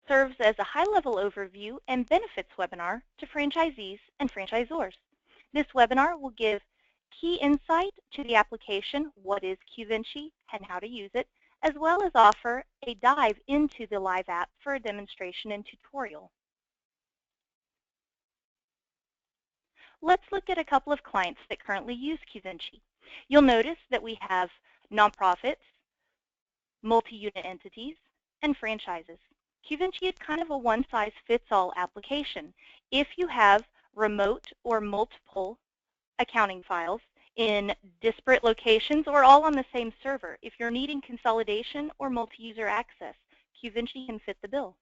serves as a high-level overview and benefits webinar to franchisees and franchisors. This webinar will give key insight to the application, what is Qvinci, and how to use it, as well as offer a dive into the live app for a demonstration and tutorial. Let's look at a couple of clients that currently use Qvinci. You'll notice that we have nonprofits, multi-unit entities, and franchises. Qvinci is kind of a one-size-fits-all application. If you have remote or multiple accounting files in disparate locations or all on the same server, if you're needing consolidation or multi-user access, Qvinci can fit the bill.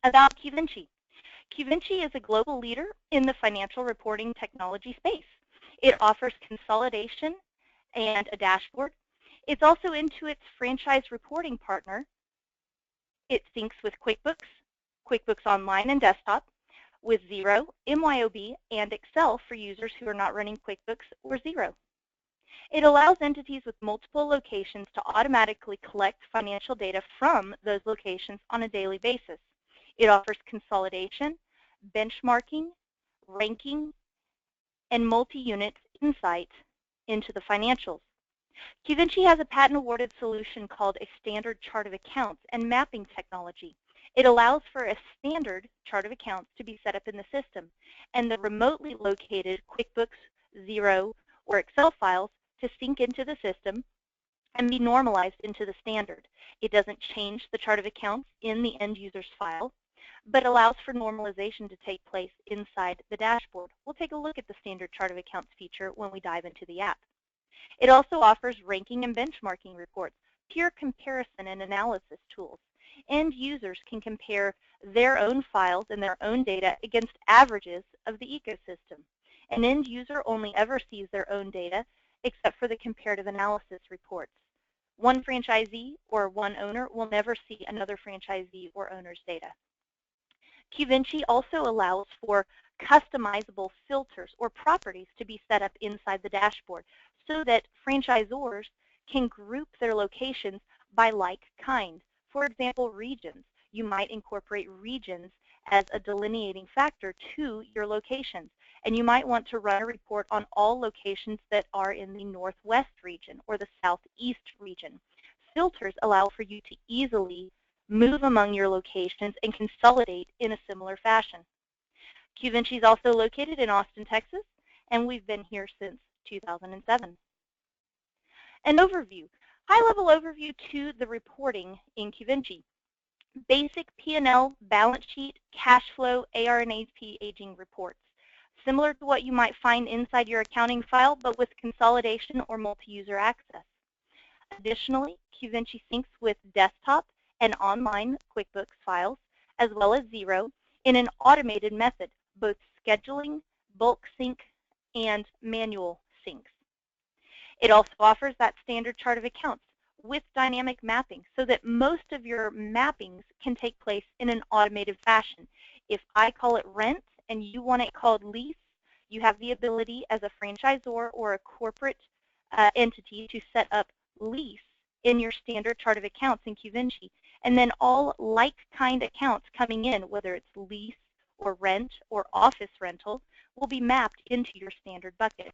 About Qvinci. Qvinci is a global leader in the financial reporting technology space. It offers consolidation and a dashboard. It's also Intuit's franchise reporting partner. It syncs with QuickBooks, QuickBooks Online and Desktop, with Xero, MYOB, and Excel for users who are not running QuickBooks or Xero. It allows entities with multiple locations to automatically collect financial data from those locations on a daily basis. It offers consolidation, benchmarking, ranking, and multi-unit insight into the financials. Qvinci has a patent-awarded solution called a standard chart of accounts and mapping technology. It allows for a standard chart of accounts to be set up in the system, and the remotely located QuickBooks, Xero, or Excel files to sync into the system and be normalized into the standard. It doesn't change the chart of accounts in the end user's file, but allows for normalization to take place inside the dashboard. We'll take a look at the standard chart of accounts feature when we dive into the app. It also offers ranking and benchmarking reports, peer comparison and analysis tools. End users can compare their own files and their own data against averages of the ecosystem. An end user only ever sees their own data except for the comparative analysis reports. One franchisee or one owner will never see another franchisee or owner's data. Qvinci also allows for customizable filters or properties to be set up inside the dashboard so that franchisors can group their locations by like kind. For example, regions. You might incorporate regions as a delineating factor to your locations, and you might want to run a report on all locations that are in the Northwest region or the Southeast region. Filters allow for you to easily move among your locations and consolidate in a similar fashion. Qvinci is also located in Austin, Texas, and we've been here since 2007. An overview, high-level overview to the reporting in Qvinci. Basic P&L, balance sheet, cash flow, AR and AP aging reports. Similar to what you might find inside your accounting file, but with consolidation or multi-user access. Additionally, Qvinci syncs with desktop and online QuickBooks files, as well as Xero, in an automated method, both scheduling, bulk sync, and manual syncs. It also offers that standard chart of accounts with dynamic mapping so that most of your mappings can take place in an automated fashion. If I call it rent and you want it called lease, you have the ability as a franchisor or a corporate entity to set up lease in your standard chart of accounts in Qvinci. And then all like-kind accounts coming in, whether it's lease or rent or office rental, will be mapped into your standard bucket.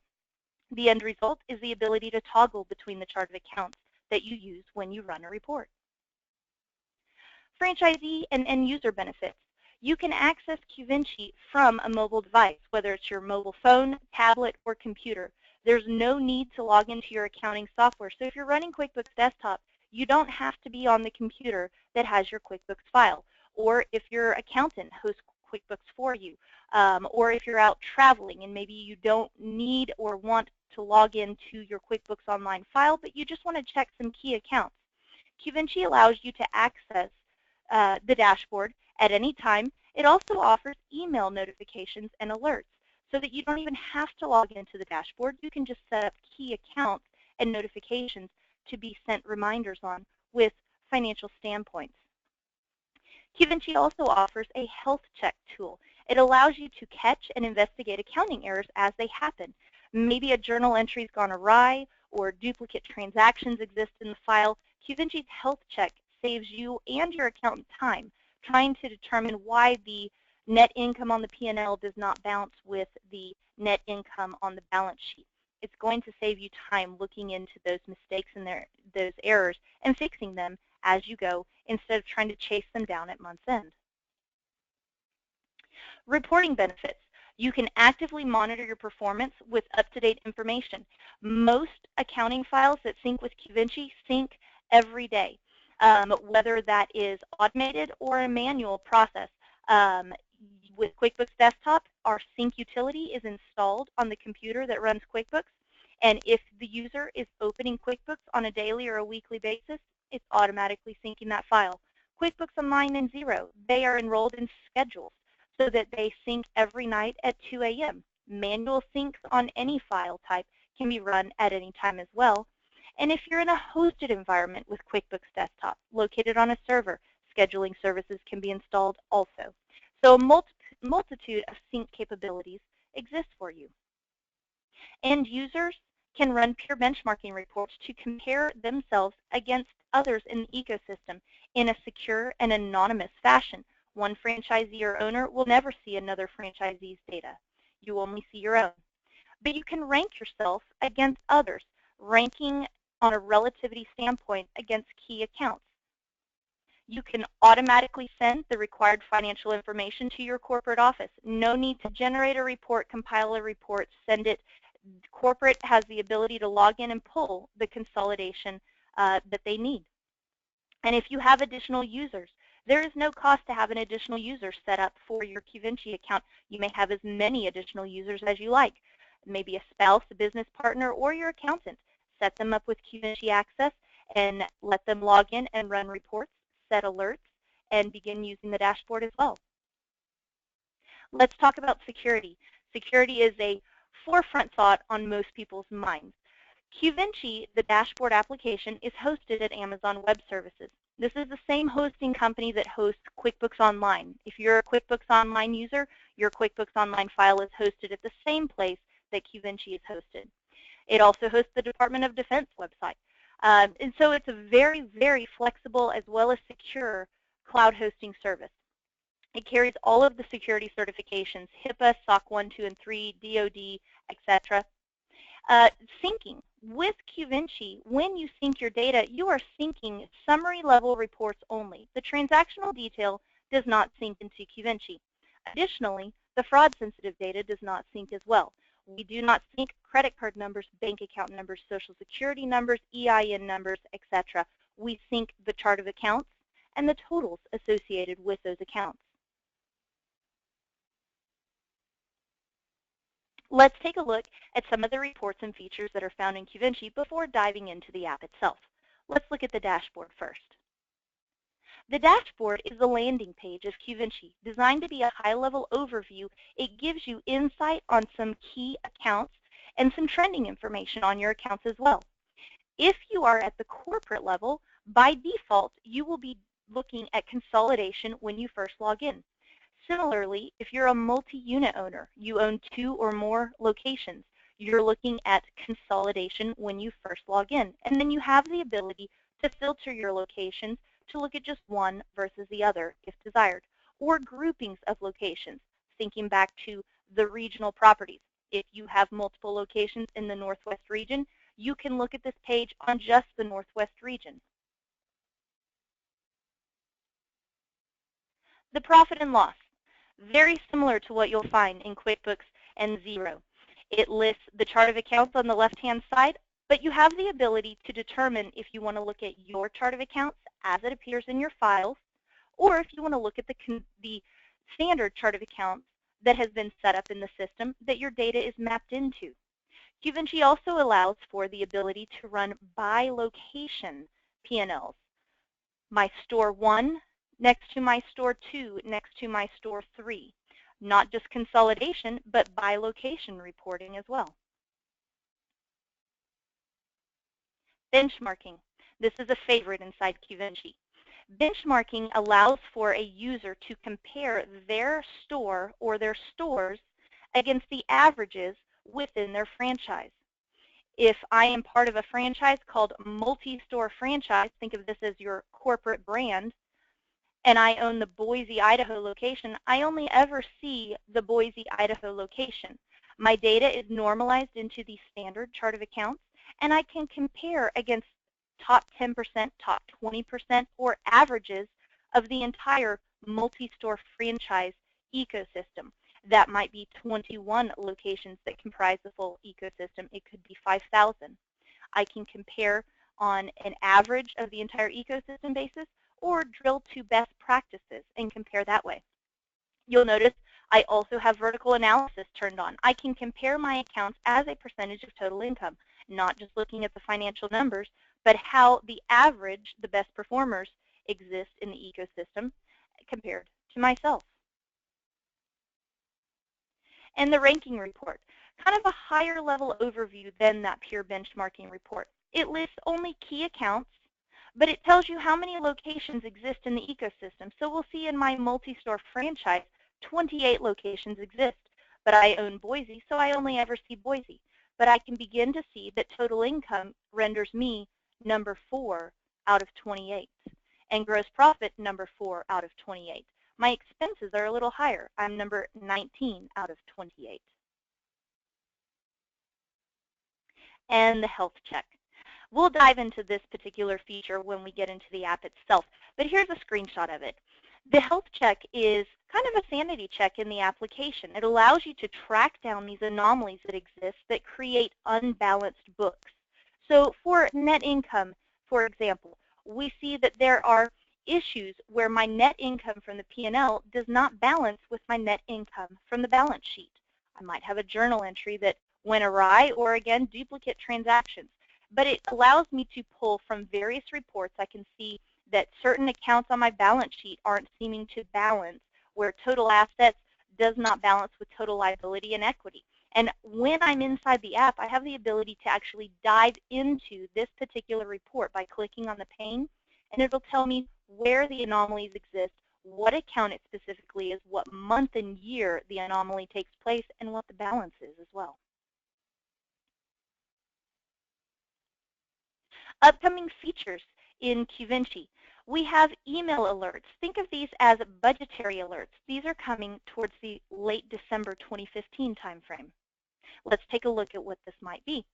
The end result is the ability to toggle between the chart of accounts that you use when you run a report. Franchisee and end user benefits. You can access Qvinci from a mobile device, whether it's your mobile phone, tablet, or computer. There's no need to log into your accounting software. So if you're running QuickBooks Desktop, you don't have to be on the computer that has your QuickBooks file. Or if your accountant hosts QuickBooks for you, or if you're out traveling and maybe you don't need or want to log into your QuickBooks Online file, but you just want to check some key accounts. Qvinci allows you to access the dashboard at any time. It also offers email notifications and alerts so that you don't even have to log into the dashboard. You can just set up key accounts and notifications to be sent reminders on with financial standpoints. Qvinci also offers a health check tool. It allows you to catch and investigate accounting errors as they happen. Maybe a journal entry's gone awry or duplicate transactions exist in the file. Qvinci's health check saves you and your accountant time trying to determine why the net income on the P&L does not bounce with the net income on the balance sheet. It's going to save you time looking into those mistakes and those errors and fixing them as you go instead of trying to chase them down at month's end. Reporting benefits. You can actively monitor your performance with up-to-date information. Most accounting files that sync with Qvinci sync every day, whether that is automated or a manual process. With QuickBooks Desktop, our sync utility is installed on the computer that runs QuickBooks, and if the user is opening QuickBooks on a daily or a weekly basis, it's automatically syncing that file. QuickBooks Online and Xero, they are enrolled in schedules so that they sync every night at 2 a.m. Manual syncs on any file type can be run at any time as well. And if you're in a hosted environment with QuickBooks Desktop, located on a server, scheduling services can be installed also. So a multitude of sync capabilities exist for you. End users can run peer benchmarking reports to compare themselves against others in the ecosystem in a secure and anonymous fashion. One franchisee or owner will never see another franchisee's data. You only see your own. But you can rank yourself against others, ranking on a relativity standpoint against key accounts. You can automatically send the required financial information to your corporate office. No need to generate a report, compile a report, send it. Corporate has the ability to log in and pull the consolidation that they need. And if you have additional users, there is no cost to have an additional user set up for your Qvinci account. You may have as many additional users as you like. Maybe a spouse, a business partner, or your accountant. Set them up with Qvinci Access and let them log in and run reports, set alerts, and begin using the dashboard as well. Let's talk about security. Security is a forefront thought on most people's minds. Qvinci, the dashboard application, is hosted at Amazon Web Services. This is the same hosting company that hosts QuickBooks Online. If you're a QuickBooks Online user, your QuickBooks Online file is hosted at the same place that Qvinci is hosted. It also hosts the Department of Defense website. And so it's a very, very flexible as well as secure cloud hosting service. It carries all of the security certifications, HIPAA, SOC 1, 2, and 3, DoD, etc. Syncing. With Qvinci, when you sync your data, you are syncing summary level reports only. The transactional detail does not sync into Qvinci. Additionally, the fraud sensitive data does not sync as well. We do not sync credit card numbers, bank account numbers, social security numbers, EIN numbers, etc. We sync the chart of accounts and the totals associated with those accounts. Let's take a look at some of the reports and features that are found in Qvinci before diving into the app itself. Let's look at the dashboard first. The dashboard is the landing page of Qvinci. Designed to be a high-level overview, it gives you insight on some key accounts and some trending information on your accounts as well. If you are at the corporate level, by default, you will be looking at consolidation when you first log in. Similarly, if you're a multi-unit owner, you own 2 or more locations, you're looking at consolidation when you first log in. And then you have the ability to filter your locations to look at just one versus the other if desired, or groupings of locations, thinking back to the regional properties. If you have multiple locations in the Northwest region, you can look at this page on just the Northwest region. The profit and loss. Very similar to what you'll find in QuickBooks and Xero. It lists the chart of accounts on the left-hand side, but you have the ability to determine if you want to look at your chart of accounts as it appears in your files, or if you want to look at the standard chart of accounts that has been set up in the system that your data is mapped into. Qvinci also allows for the ability to run by location P&Ls. My store 1 next to my store 2 next to my store 3. Not just consolidation, but by location reporting as well. Benchmarking. This is a favorite inside Qvinci. Benchmarking allows for a user to compare their store or their stores against the averages within their franchise. If I am part of a franchise called multi-store franchise, think of this as your corporate brand, and I own the Boise, Idaho location, I only ever see the Boise, Idaho location. My data is normalized into the standard chart of accounts, and I can compare against top 10%, top 20%, or averages of the entire multi-store franchise ecosystem. That might be 21 locations that comprise the full ecosystem. It could be 5,000. I can compare on an average of the entire ecosystem basis, or drill to best practices and compare that way. You'll notice I also have vertical analysis turned on. I can compare my accounts as a percentage of total income, not just looking at the financial numbers, but how the average, the best performers, exist in the ecosystem compared to myself. And the ranking report, kind of a higher level overview than that peer benchmarking report. It lists only key accounts, but it tells you how many locations exist in the ecosystem. So we'll see in my multi-store franchise, 28 locations exist, but I own Boise, so I only ever see Boise. But I can begin to see that total income renders me number 4 out of 28, and gross profit number 4 out of 28. My expenses are a little higher. I'm number 19 out of 28. And the health check. We'll dive into this particular feature when we get into the app itself, but here's a screenshot of it. The health check is kind of a sanity check in the application. It allows you to track down these anomalies that exist that create unbalanced books. So for net income, for example, we see that there are issues where my net income from the P&L does not balance with my net income from the balance sheet. I might have a journal entry that went awry, or again, duplicate transactions. But it allows me to pull from various reports. I can see that certain accounts on my balance sheet aren't seeming to balance, where total assets does not balance with total liability and equity. And when I'm inside the app, I have the ability to actually dive into this particular report by clicking on the pane, and it'll tell me where the anomalies exist, what account it specifically is, what month and year the anomaly takes place, and what the balance is as well. Upcoming features in Qvinci. We have email alerts. Think of these as budgetary alerts. These are coming towards the late December 2015 timeframe. Let's take a look at what this might be.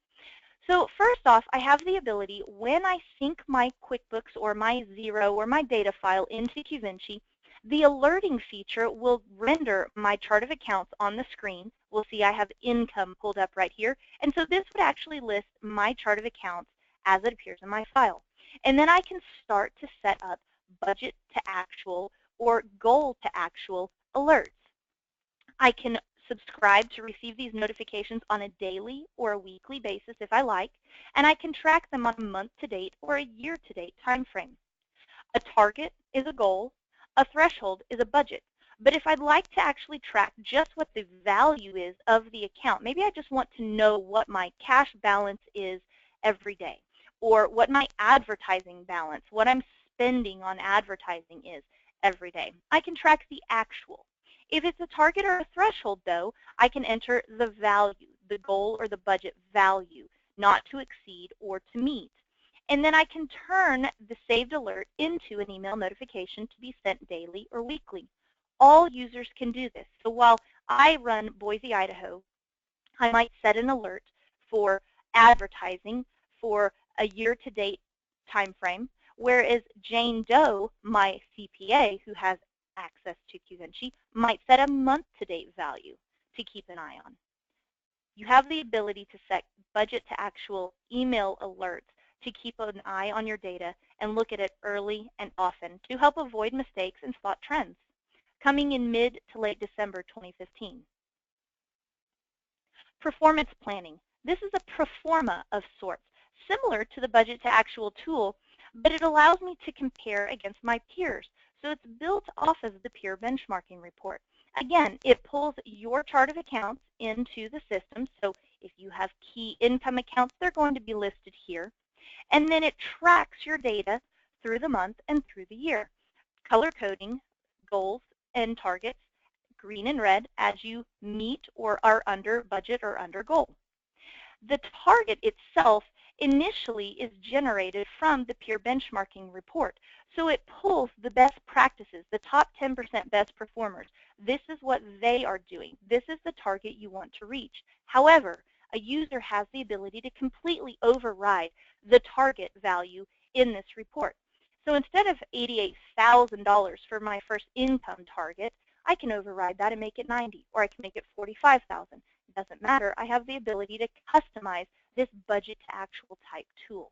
So first off, I have the ability, when I sync my QuickBooks or my Xero or my data file into Qvinci, the alerting feature will render my chart of accounts on the screen. We'll see I have income pulled up right here. And so this would actually list my chart of accounts as it appears in my file. And then I can start to set up budget to actual or goal to actual alerts. I can subscribe to receive these notifications on a daily or a weekly basis if I like, and I can track them on a month-to-date or a year-to-date time frame. A target is a goal, a threshold is a budget. But if I'd like to actually track just what the value is of the account, maybe I just want to know what my cash balance is every day, or what my advertising balance, what I'm spending on advertising is every day. I can track the actual. If it's a target or a threshold, though, I can enter the value, the goal or the budget value, not to exceed or to meet. And then I can turn the saved alert into an email notification to be sent daily or weekly. All users can do this. So while I run Boise, Idaho, I might set an alert for advertising for a year-to-date time frame, whereas Jane Doe, my CPA, who has access to Qvinci, might set a month-to-date value to keep an eye on. You have the ability to set budget to actual email alerts to keep an eye on your data and look at it early and often to help avoid mistakes and spot trends. Coming in mid to late December 2015. Performance planning. This is a pro forma of sorts, similar to the budget to actual tool, but it allows me to compare against my peers. So it's built off of the peer benchmarking report. Again, it pulls your chart of accounts into the system. So if you have key income accounts, they're going to be listed here. And then it tracks your data through the month and through the year, color coding goals and targets, green and red, as you meet or are under budget or under goal. The target itself initially is generated from the peer benchmarking report. So it pulls the best practices, the top 10% best performers. This is what they are doing. This is the target you want to reach. However, a user has the ability to completely override the target value in this report. So instead of $88,000 for my first income target, I can override that and make it 90, or I can make it 45,000. It doesn't matter. I have the ability to customize this budget to actual type tool.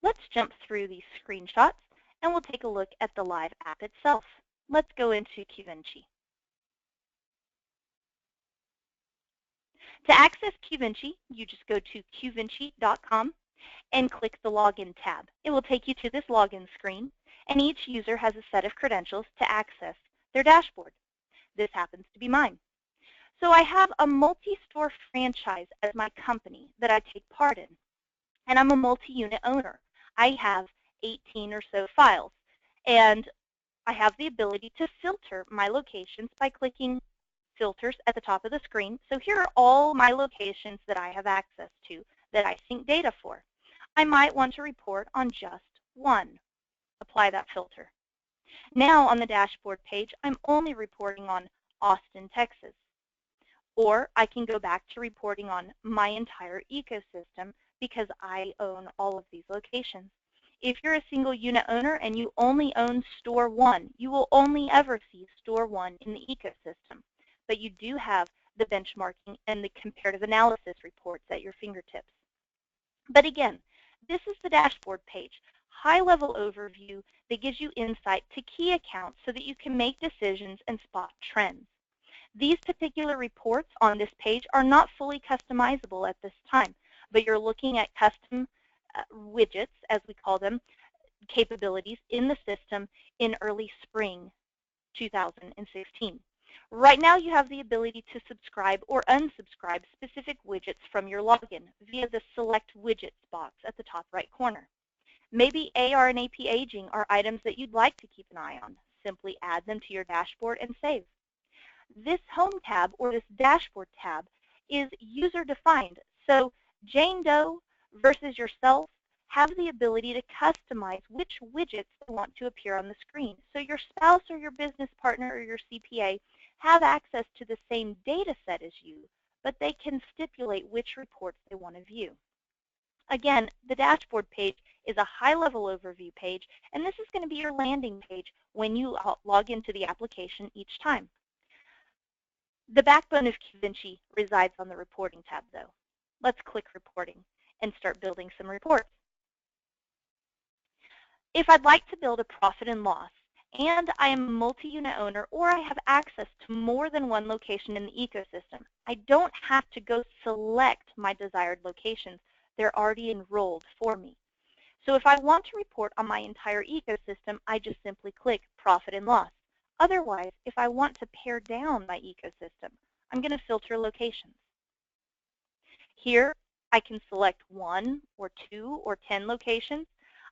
Let's jump through these screenshots and we'll take a look at the live app itself. Let's go into Qvinci. To access Qvinci, you just go to qvinci.com and click the Login tab. It will take you to this login screen, and each user has a set of credentials to access their dashboard. This happens to be mine. So I have a multi-store franchise as my company that I take part in, and I'm a multi-unit owner. I have 18 or so files, and I have the ability to filter my locations by clicking filters at the top of the screen. So here are all my locations that I have access to that I sync data for. I might want to report on just one. Apply that filter. Now on the dashboard page, I'm only reporting on Austin, Texas. Or I can go back to reporting on my entire ecosystem because I own all of these locations. If you're a single unit owner and you only own store 1, you will only ever see store 1 in the ecosystem. But you do have the benchmarking and the comparative analysis reports at your fingertips. But again, this is the dashboard page, high-level overview that gives you insight to key accounts so that you can make decisions and spot trends. These particular reports on this page are not fully customizable at this time, but you're looking at custom widgets, as we call them, capabilities in the system in early spring 2016. Right now, you have the ability to subscribe or unsubscribe specific widgets from your login via the Select Widgets box at the top right corner. Maybe AR and AP aging are items that you'd like to keep an eye on. Simply add them to your dashboard and save. This Home tab or this Dashboard tab is user-defined. So Jane Doe versus yourself have the ability to customize which widgets they want to appear on the screen. So your spouse or your business partner or your CPA have access to the same data set as you, but they can stipulate which reports they want to view. Again, the dashboard page is a high-level overview page, and this is going to be your landing page when you log into the application each time. The backbone of Qvinci resides on the Reporting tab, though. Let's click Reporting and start building some reports. If I'd like to build a profit and loss, and I am a multi-unit owner, or I have access to more than one location in the ecosystem, I don't have to go select my desired locations. They're already enrolled for me. So if I want to report on my entire ecosystem, I just simply click Profit and Loss. Otherwise, if I want to pare down my ecosystem, I'm going to filter locations. Here, I can select 1 or 2 or 10 locations.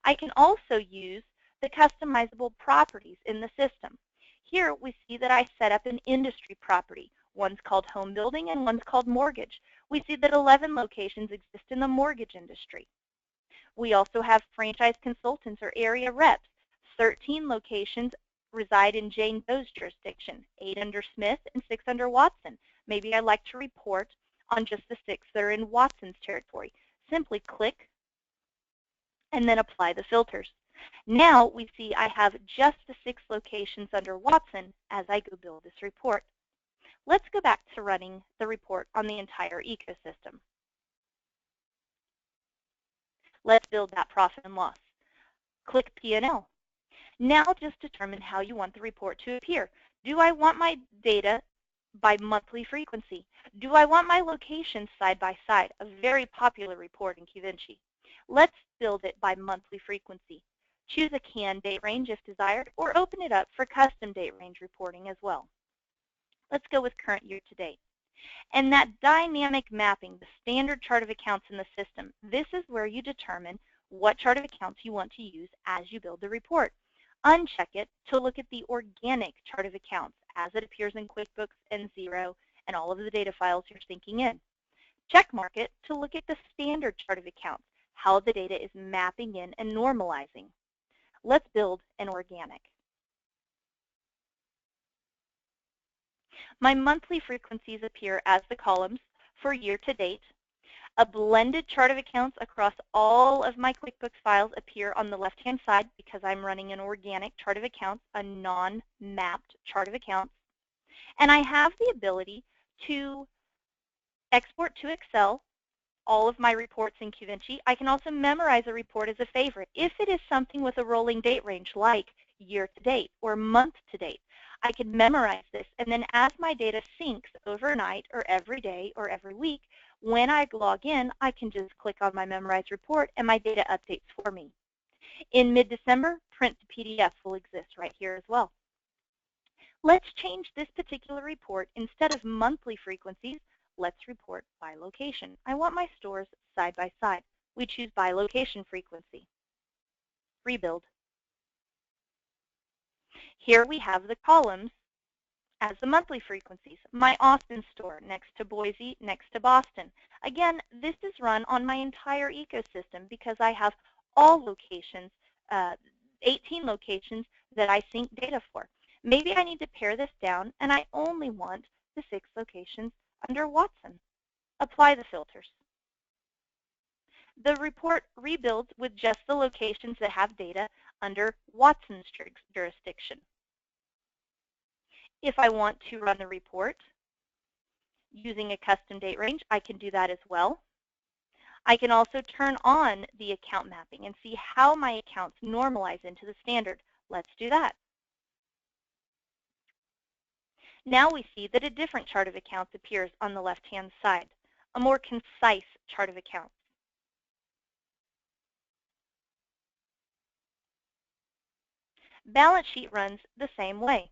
I can also use the customizable properties in the system. Here, we see that I set up an industry property. One's called home building and one's called mortgage. We see that 11 locations exist in the mortgage industry. We also have franchise consultants or area reps. 13 locations reside in Jane Doe's jurisdiction, 8 under Smith and 6 under Watson. Maybe I'd like to report on just the 6 that are in Watson's territory. Simply click and then apply the filters. Now we see I have just the 6 locations under Watson as I go build this report. Let's go back to running the report on the entire ecosystem. Let's build that profit and loss. Click P&L. Now just determine how you want the report to appear. Do I want my data by monthly frequency? Do I want my locations side by side? A very popular report in Qvinci. Let's build it by monthly frequency. Choose a CAN date range if desired, or open it up for custom date range reporting as well. Let's go with current year to date. And that dynamic mapping, the standard chart of accounts in the system, this is where you determine what chart of accounts you want to use as you build the report. Uncheck it to look at the organic chart of accounts as it appears in QuickBooks and Xero and all of the data files you're syncing in. Check mark it to look at the standard chart of accounts, how the data is mapping in and normalizing. Let's build an organic. My monthly frequencies appear as the columns for year to date. A blended chart of accounts across all of my QuickBooks files appear on the left-hand side because I'm running an organic chart of accounts, a non-mapped chart of accounts. And I have the ability to export to Excel all of my reports in Qvinci. I can also memorize a report as a favorite if it is something with a rolling date range like year to date or month to date. I can memorize this, and then as my data syncs overnight or every day or every week, when I log in, I can just click on my memorized report and my data updates for me. In mid-December, print to PDF will exist right here as well. Let's change this particular report. Instead of monthly frequencies, let's report by location. I want my stores side by side. We choose by location frequency. Rebuild. Here we have the columns as the monthly frequencies. My Austin store next to Boise, next to Boston. Again, this is run on my entire ecosystem because I have all locations, 18 locations that I sync data for. Maybe I need to pare this down and I only want the 6 locations under Watson. Apply the filters. The report rebuilds with just the locations that have data under Watson's jurisdiction. If I want to run the report using a custom date range, I can do that as well. I can also turn on the account mapping and see how my accounts normalize into the standard. Let's do that. Now we see that a different chart of accounts appears on the left-hand side, a more concise chart of accounts. Balance sheet runs the same way.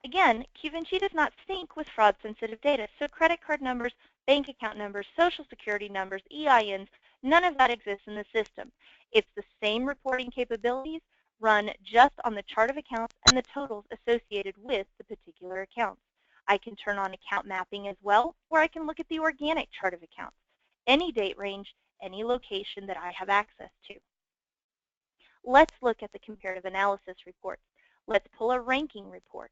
Again, Qvinci does not sync with fraud-sensitive data, so credit card numbers, bank account numbers, social security numbers, EINs, none of that exists in the system. It's the same reporting capabilities run just on the chart of accounts and the totals associated with the particular accounts. I can turn on account mapping as well, or I can look at the organic chart of accounts, any date range, any location that I have access to. Let's look at the comparative analysis reports. Let's pull a ranking report.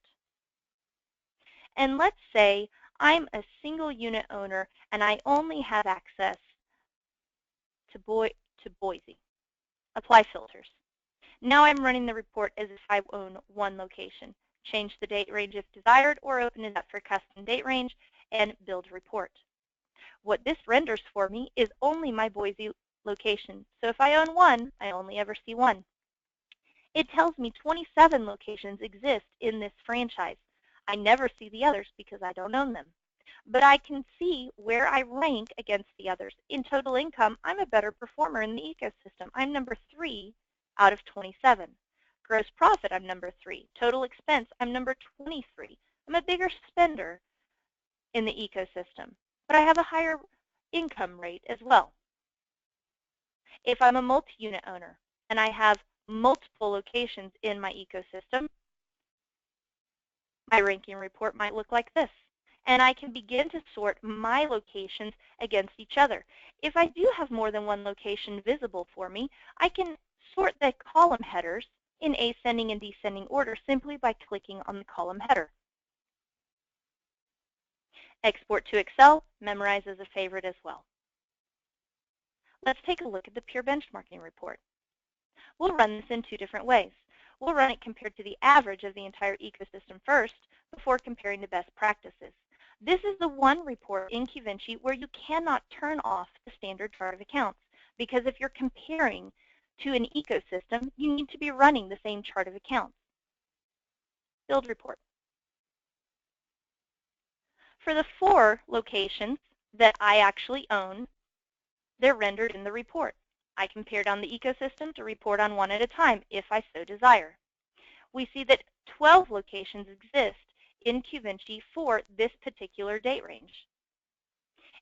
And let's say I'm a single unit owner and I only have access to Boise. Apply filters. Now I'm running the report as if I own one location. Change the date range if desired, or open it up for custom date range and build report. What this renders for me is only my Boise location. So if I own one, I only ever see one. It tells me 27 locations exist in this franchise. I never see the others because I don't own them. But I can see where I rank against the others. In total income, I'm a better performer in the ecosystem. I'm number 3 out of 27. Gross profit, I'm number 3. Total expense, I'm number 23. I'm a bigger spender in the ecosystem, but I have a higher income rate as well. If I'm a multi-unit owner and I have multiple locations in my ecosystem, my ranking report might look like this. And I can begin to sort my locations against each other. If I do have more than one location visible for me, I can sort the column headers in ascending and descending order simply by clicking on the column header. Export to Excel, memorize as a favorite as well. Let's take a look at the peer benchmarking report. We'll run this in 2 different ways. We'll run it compared to the average of the entire ecosystem first before comparing to best practices. This is the one report in Qvinci where you cannot turn off the standard chart of accounts, because if you're comparing to an ecosystem, you need to be running the same chart of accounts. Build report. For the 4 locations that I actually own, they're rendered in the report. I compared on the ecosystem to report on one at a time if I so desire. We see that 12 locations exist in Qvinci for this particular date range.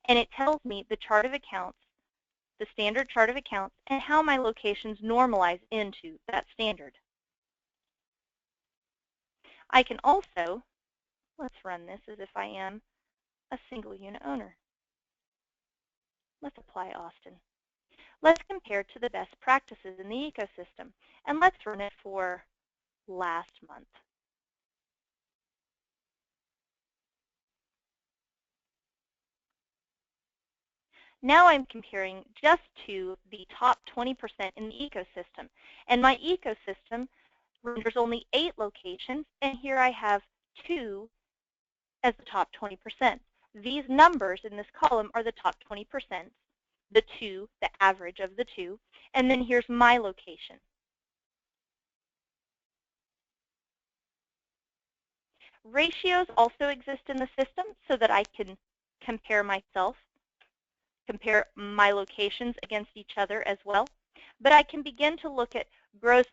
And it tells me the chart of accounts, the standard chart of accounts, and how my locations normalize into that standard. I can also, let's run this as if I am a single unit owner. Let's apply Austin. Let's compare to the best practices in the ecosystem, and let's run it for last month. Now I'm comparing just to the top 20% in the ecosystem, and my ecosystem renders only 8 locations, and here I have 2 as the top 20%. These numbers in this column are the top 20%, the 2, the average of the 2, and then here's my location. Ratios also exist in the system so that I can compare myself, compare my locations against each other as well. But I can begin to look at gross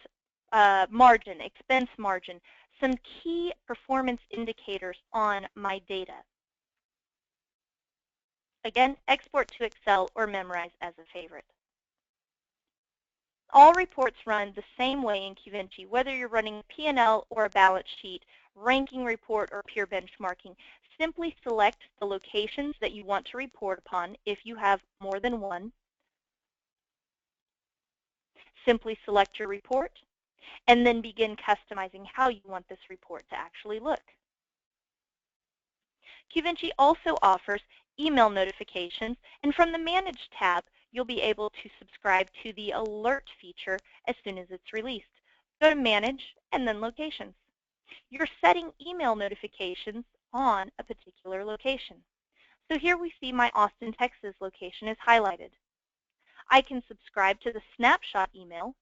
margin, expense margin, some key performance indicators on my data. Again, export to Excel or memorize as a favorite. All reports run the same way in Qvinci, whether you're running a P&L or a balance sheet, ranking report, or peer benchmarking. Simply select the locations that you want to report upon if you have more than one. Simply select your report, and then begin customizing how you want this report to actually look. Qvinci also offers email notifications, and from the Manage tab, you'll be able to subscribe to the Alert feature as soon as it's released. Go to Manage and then Locations. You're setting email notifications on a particular location. So here we see my Austin, Texas location is highlighted. I can subscribe to the snapshot email.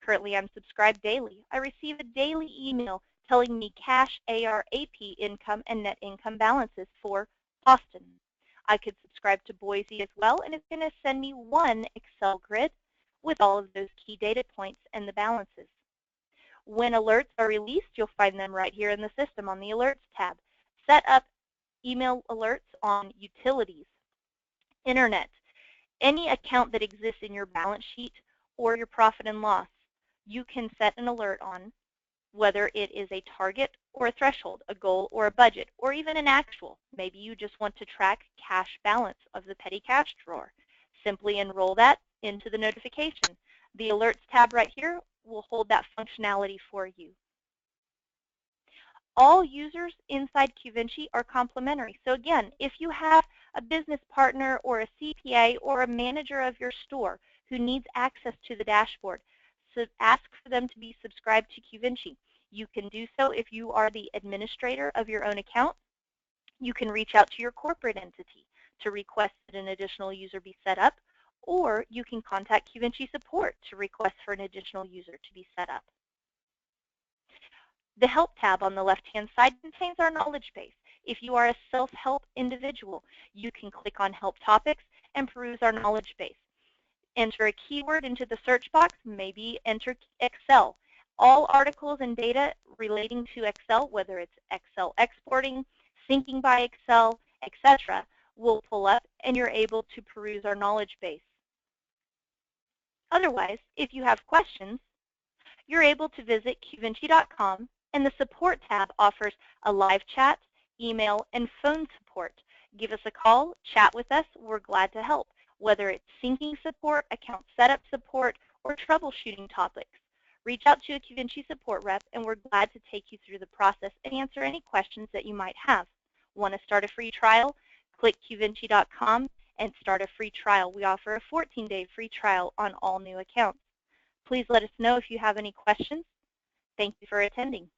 Currently, I'm subscribed daily. I receive a daily email telling me cash, AR, AP income, and net income balances for Austin. I could subscribe to Boise as well, and it's going to send me one Excel grid with all of those key data points and the balances. When alerts are released, you'll find them right here in the system on the Alerts tab. Set up email alerts on utilities, internet, any account that exists in your balance sheet or your profit and loss. You can set an alert on whether it is a target or a threshold, a goal or a budget, or even an actual. Maybe you just want to track cash balance of the petty cash drawer. Simply enroll that into the notification. The Alerts tab right here will hold that functionality for you. All users inside Qvinci are complimentary. So again, if you have a business partner or a CPA or a manager of your store who needs access to the dashboard, so ask for them to be subscribed to Qvinci. You can do so if you are the administrator of your own account. You can reach out to your corporate entity to request that an additional user be set up, or you can contact Qvinci support to request for an additional user to be set up. The Help tab on the left-hand side contains our knowledge base. If you are a self-help individual, you can click on Help Topics and peruse our knowledge base. Enter a keyword into the search box, maybe enter Excel. All articles and data relating to Excel, whether it's Excel exporting, syncing by Excel, etc., will pull up and you're able to peruse our knowledge base. Otherwise, if you have questions, you're able to visit Qvinci.com, and the Support tab offers a live chat, email, and phone support. Give us a call, chat with us, we're glad to help, whether it's syncing support, account setup support, or troubleshooting topics. Reach out to a Qvinci support rep, and we're glad to take you through the process and answer any questions that you might have. Want to start a free trial? Click Qvinci.com and start a free trial. We offer a 14-day free trial on all new accounts. Please let us know if you have any questions. Thank you for attending.